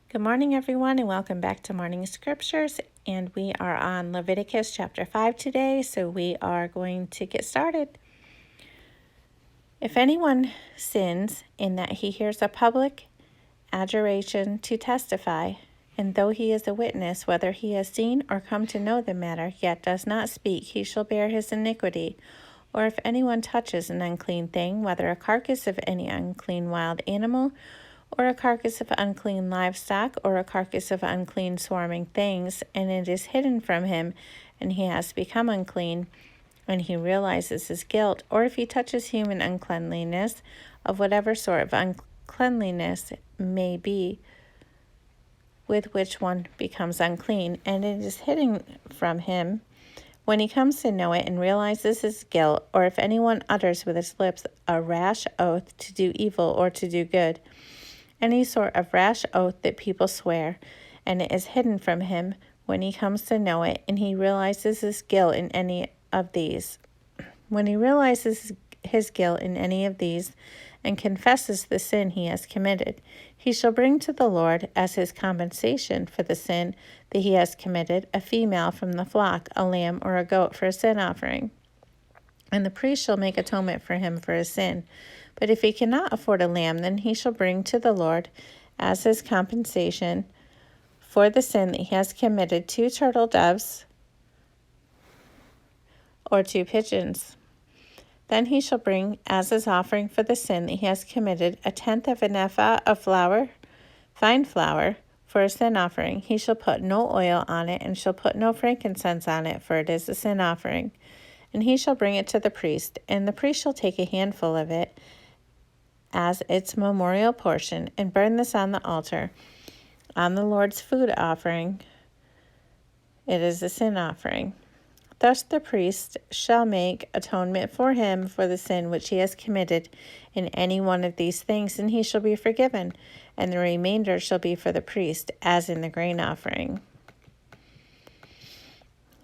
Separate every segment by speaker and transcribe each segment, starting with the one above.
Speaker 1: Good morning, everyone, and welcome back to Morning Scriptures. And we are on Leviticus chapter 5 today, so we are going to get started. If anyone sins in that he hears a public adjuration to testify, and though he is a witness, whether he has seen or come to know the matter, yet does not speak, he shall bear his iniquity. Or if anyone touches an unclean thing, whether a carcass of any unclean wild animal, or a carcass of unclean livestock, or a carcass of unclean swarming things, and it is hidden from him, and he has become unclean, and he realizes his guilt, or if he touches human uncleanliness, of whatever sort of uncleanliness may be, with which one becomes unclean, and it is hidden from him, when he comes to know it and realizes his guilt, or if anyone utters with his lips a rash oath to do evil or to do good, any sort of rash oath that people swear, and it is hidden from him when he comes to know it, and he realizes his guilt in any of these. When he realizes his guilt in any of these, and confesses the sin he has committed, he shall bring to the Lord as his compensation for the sin that he has committed a female from the flock, a lamb or a goat for a sin offering. And the priest shall make atonement for him for his sin. But if he cannot afford a lamb, then he shall bring to the Lord as his compensation for the sin that he has committed 2 turtle doves or 2 pigeons. Then he shall bring as his offering for the sin that he has committed 1/10 of an ephah of flour, fine flour, for a sin offering. He shall put no oil on it, and shall put no frankincense on it, for it is a sin offering. And he shall bring it to the priest, and the priest shall take a handful of it as its memorial portion, and burn this on the altar, on the Lord's food offering. It is a sin offering. Thus the priest shall make atonement for him for the sin which he has committed in any one of these things, and he shall be forgiven, and the remainder shall be for the priest, as in the grain offering.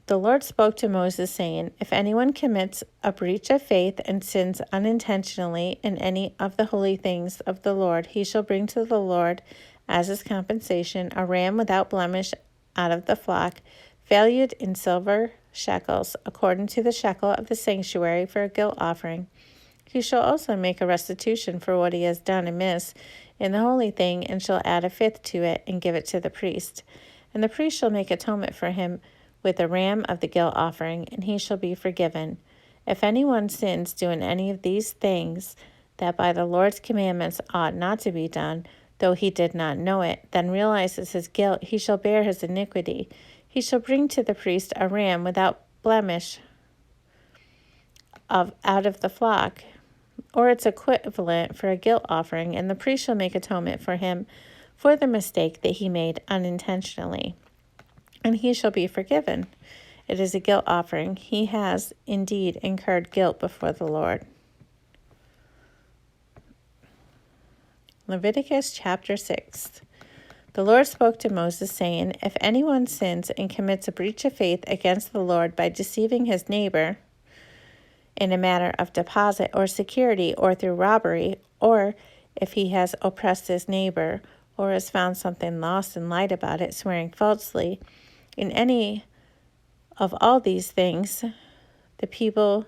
Speaker 1: The Lord spoke to Moses, saying, If anyone commits a breach of faith and sins unintentionally in any of the holy things of the Lord, he shall bring to the Lord as his compensation a ram without blemish out of the flock, valued in silver shekels, according to the shekel of the sanctuary, for a guilt offering. He shall also make a restitution for what he has done amiss in the holy thing, and shall add 1/5 to it, and give it to the priest. And the priest shall make atonement for him with a ram of the guilt offering, and he shall be forgiven. If anyone sins doing any of these things that by the Lord's commandments ought not to be done, though he did not know it, then realizes his guilt, he shall bear his iniquity. He shall bring to the priest a ram without blemish out of the flock, or its equivalent, for a guilt offering, and the priest shall make atonement for him for the mistake that he made unintentionally, and he shall be forgiven. It is a guilt offering. He has indeed incurred guilt before the Lord. Leviticus chapter 6. The Lord spoke to Moses, saying, If anyone sins and commits a breach of faith against the Lord by deceiving his neighbor in a matter of deposit or security, or through robbery, or if he has oppressed his neighbor, or has found something lost and lied about it, swearing falsely, in any of all these things the people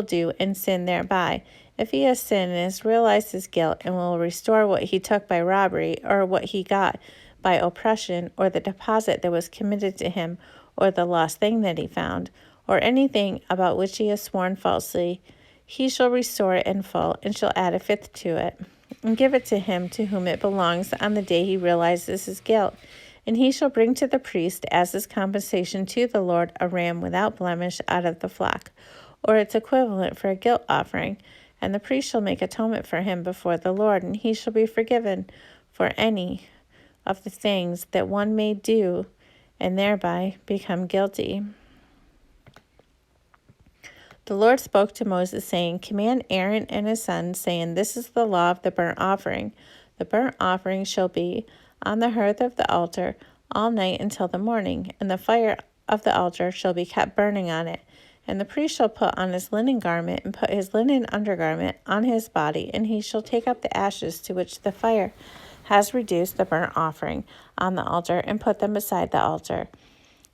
Speaker 1: do and sin thereby, if he has sinned and has realized his guilt, and will restore what he took by robbery, or what he got by oppression, or the deposit that was committed to him, or the lost thing that he found, or anything about which he has sworn falsely, he shall restore it in full, and shall add 1/5 to it, and give it to him to whom it belongs on the day he realizes his guilt. And he shall bring to the priest as his compensation to the Lord a ram without blemish out of the flock, or its equivalent, for a guilt offering. And the priest shall make atonement for him before the Lord, and he shall be forgiven for any of the things that one may do and thereby become guilty. The Lord spoke to Moses, saying, Command Aaron and his sons, saying, This is the law of the burnt offering. The burnt offering shall be on the hearth of the altar all night until the morning, and the fire of the altar shall be kept burning on it. And the priest shall put on his linen garment, and put his linen undergarment on his body, and he shall take up the ashes to which the fire has reduced the burnt offering on the altar and put them beside the altar.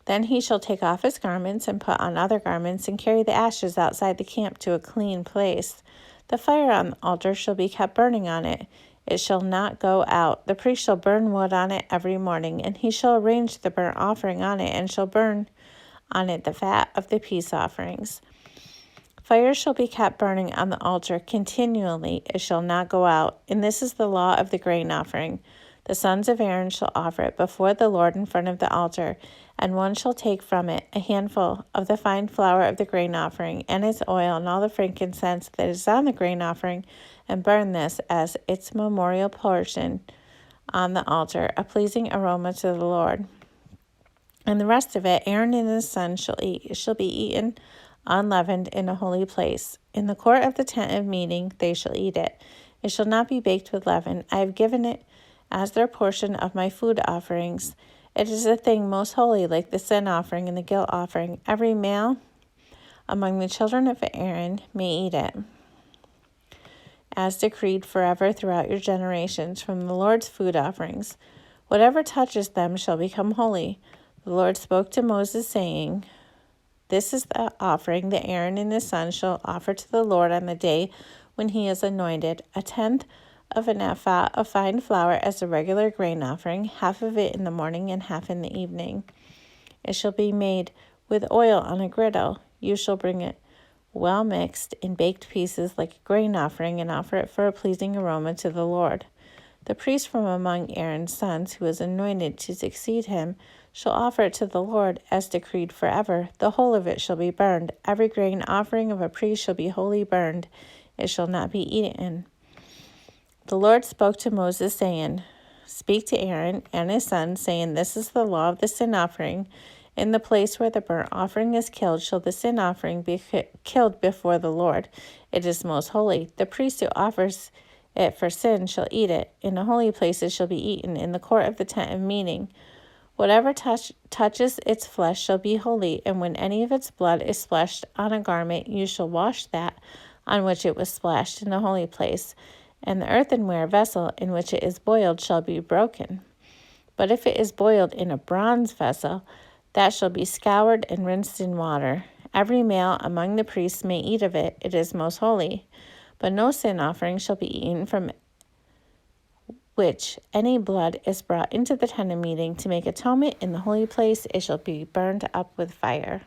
Speaker 1: Then he shall take off his garments and put on other garments and carry the ashes outside the camp to a clean place. The fire on the altar shall be kept burning on it. It shall not go out. The priest shall burn wood on it every morning, and he shall arrange the burnt offering on it, and shall burn on it the fat of the peace offerings. Fire shall be kept burning on the altar continually. It shall not go out. And this is the law of the grain offering. The sons of Aaron shall offer it before the Lord in front of the altar, and one shall take from it a handful of the fine flour of the grain offering, and its oil, and all the frankincense that is on the grain offering, and burn this as its memorial portion on the altar, a pleasing aroma to the Lord. And the rest of it Aaron and his sons shall eat. It shall be eaten unleavened in a holy place. In the court of the tent of meeting they shall eat it. It shall not be baked with leaven. I have given it as their portion of my food offerings. It is a thing most holy, like the sin offering and the guilt offering. Every male among the children of Aaron may eat it, as decreed forever throughout your generations from the Lord's food offerings. Whatever touches them shall become holy. The Lord spoke to Moses, saying, This is the offering that Aaron and his sons shall offer to the Lord on the day when he is anointed, a tenth of an ephah of fine flour as a regular grain offering, half of it in the morning and half in the evening. It shall be made with oil on a griddle. You shall bring it well mixed in baked pieces like a grain offering, and offer it for a pleasing aroma to the Lord. The priest from among Aaron's sons, who is anointed to succeed him, shall offer it to the Lord as decreed forever. The whole of it shall be burned. Every grain offering of a priest shall be wholly burned. It shall not be eaten. The Lord spoke to Moses, saying, Speak to Aaron and his sons, saying, This is the law of the sin offering. In the place where the burnt offering is killed shall the sin offering be killed before the Lord. It is most holy. The priest who offers it for sin shall eat it. In a holy place it shall be eaten, in the court of the tent of meeting. Whatever touches its flesh shall be holy, and when any of its blood is splashed on a garment, you shall wash that on which it was splashed in the holy place, and the earthenware vessel in which it is boiled shall be broken. But if it is boiled in a bronze vessel, that shall be scoured and rinsed in water. Every male among the priests may eat of it. It is most holy. But no sin offering shall be eaten from which any blood is brought into the tent of meeting to make atonement in the holy place. It shall be burned up with fire.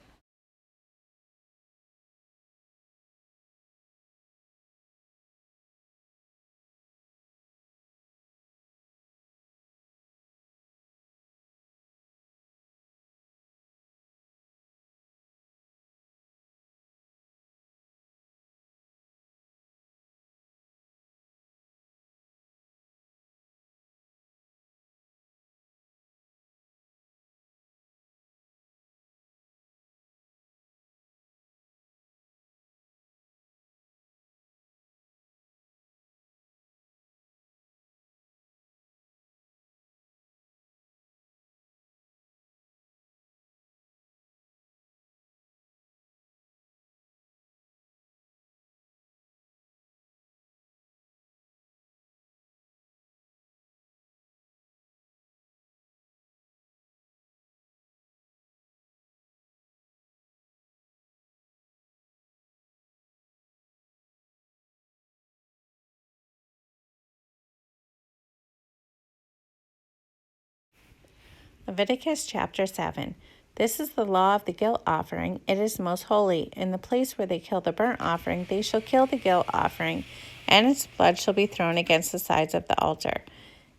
Speaker 1: Leviticus chapter 7. This is the law of the guilt offering. It is most holy. In the place where they kill the burnt offering, they shall kill the guilt offering, and its blood shall be thrown against the sides of the altar.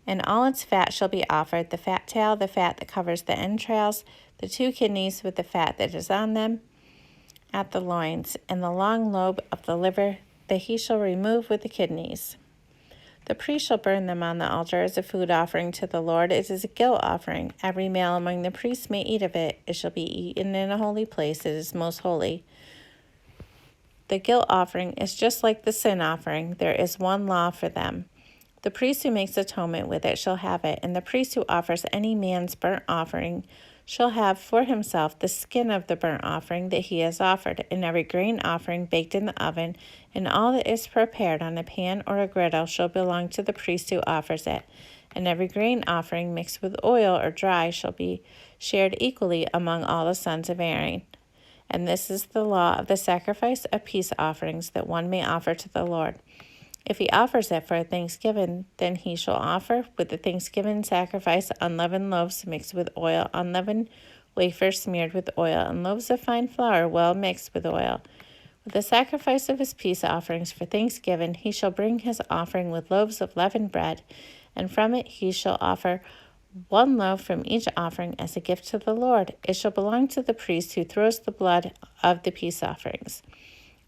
Speaker 1: And all its fat shall be offered, the fat tail, the fat that covers the entrails, the 2 kidneys with the fat that is on them at the loins, and the long lobe of the liver that he shall remove with the kidneys. The priest shall burn them on the altar as a food offering to the Lord. It is a guilt offering. Every male among the priests may eat of it. It shall be eaten in a holy place. It is most holy. The guilt offering is just like the sin offering. There is one law for them. The priest who makes atonement with it shall have it, and the priest who offers any man's burnt offering shall have for himself the skin of the burnt offering that he has offered, and every grain offering baked in the oven, and all that is prepared on a pan or a griddle shall belong to the priest who offers it. And every grain offering mixed with oil or dry shall be shared equally among all the sons of Aaron. And this is the law of the sacrifice of peace offerings that one may offer to the Lord. If he offers it for a thanksgiving, then he shall offer with the thanksgiving sacrifice unleavened loaves mixed with oil, unleavened wafers smeared with oil, and loaves of fine flour well mixed with oil. With the sacrifice of his peace offerings for thanksgiving, he shall bring his offering with loaves of leavened bread, and from it he shall offer one loaf from each offering as a gift to the Lord. It shall belong to the priest who throws the blood of the peace offerings.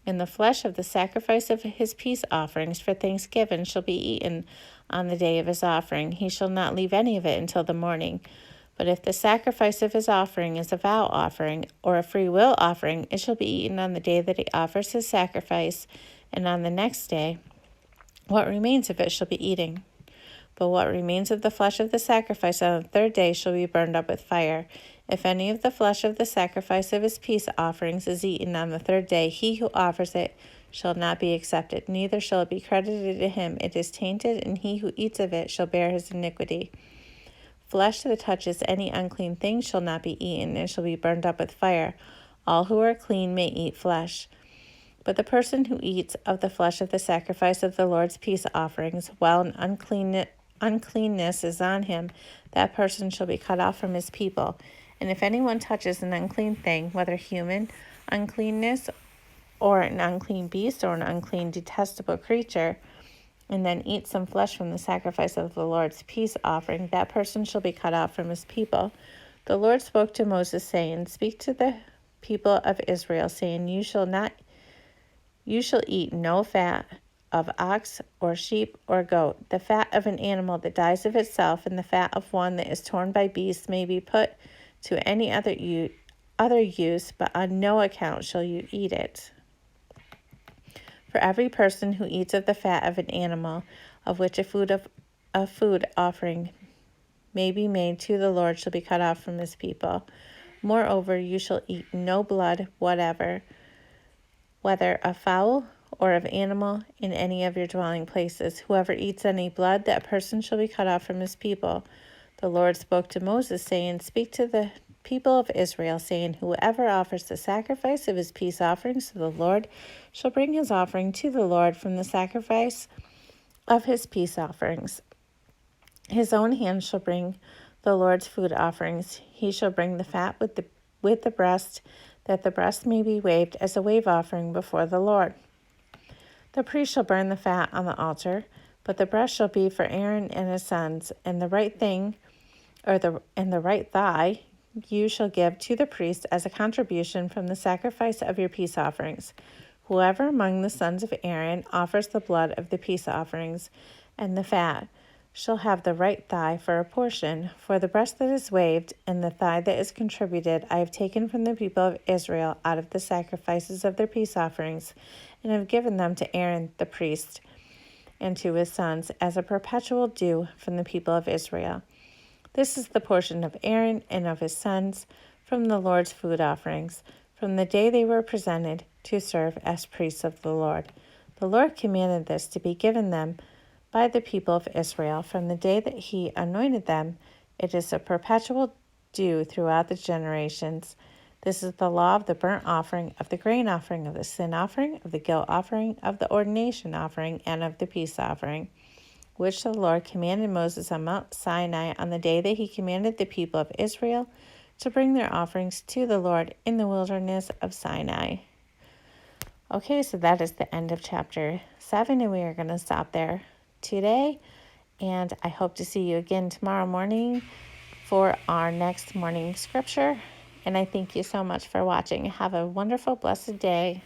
Speaker 1: And the flesh of the sacrifice of his peace offerings for thanksgiving shall be eaten on the day of his offering. He shall not leave any of it until the morning. But if the sacrifice of his offering is a vow offering or a free will offering, it shall be eaten on the day that he offers his sacrifice, and on the next day what remains of it shall be eaten. But what remains of the flesh of the sacrifice on the third day shall be burned up with fire. If any of the flesh of the sacrifice of his peace offerings is eaten on the third day, he who offers it shall not be accepted, neither shall it be credited to him. It is tainted, and he who eats of it shall bear his iniquity. Flesh that touches any unclean thing shall not be eaten, and shall be burned up with fire. All who are clean may eat flesh. But the person who eats of the flesh of the sacrifice of the Lord's peace offerings, while an uncleanness is on him, that person shall be cut off from his people. And if anyone touches an unclean thing, whether human uncleanness or an unclean beast or an unclean detestable creature, and then eats some flesh from the sacrifice of the Lord's peace offering, that person shall be cut off from his people. The Lord spoke to Moses, saying, Speak to the people of Israel, saying, You shall eat no fat of ox or sheep or goat. The fat of an animal that dies of itself, and the fat of one that is torn by beasts may be put to any other use, but on no account shall you eat it. For every person who eats of the fat of an animal, of which a food offering may be made to the Lord, shall be cut off from his people. Moreover, you shall eat no blood whatever, whether of fowl or of animal, in any of your dwelling places. Whoever eats any blood, that person shall be cut off from his people. The Lord spoke to Moses, saying, Speak to the people of Israel, saying, Whoever offers the sacrifice of his peace offerings to the Lord shall bring his offering to the Lord from the sacrifice of his peace offerings. His own hand shall bring the Lord's food offerings. He shall bring the fat with the breast, that the breast may be waved as a wave offering before the Lord. The priest shall burn the fat on the altar, but the breast shall be for Aaron and his sons, and the right thigh you shall give to the priest as a contribution from the sacrifice of your peace offerings. Whoever among the sons of Aaron offers the blood of the peace offerings and the fat shall have the right thigh for a portion. For the breast that is waved and the thigh that is contributed I have taken from the people of Israel out of the sacrifices of their peace offerings, and have given them to Aaron the priest and to his sons as a perpetual due from the people of Israel. This is the portion of Aaron and of his sons from the Lord's food offerings, from the day they were presented to serve as priests of the Lord. The Lord commanded this to be given them by the people of Israel from the day that he anointed them. It is a perpetual due throughout the generations. This is the law of the burnt offering, of the grain offering, of the sin offering, of the guilt offering, of the ordination offering, and of the peace offering, which the Lord commanded Moses on Mount Sinai on the day that he commanded the people of Israel to bring their offerings to the Lord in the wilderness of Sinai. Okay, so that is the end of chapter 7, and we are going to stop there today. And I hope to see you again tomorrow morning for our next morning scripture. And I thank you so much for watching. Have a wonderful, blessed day.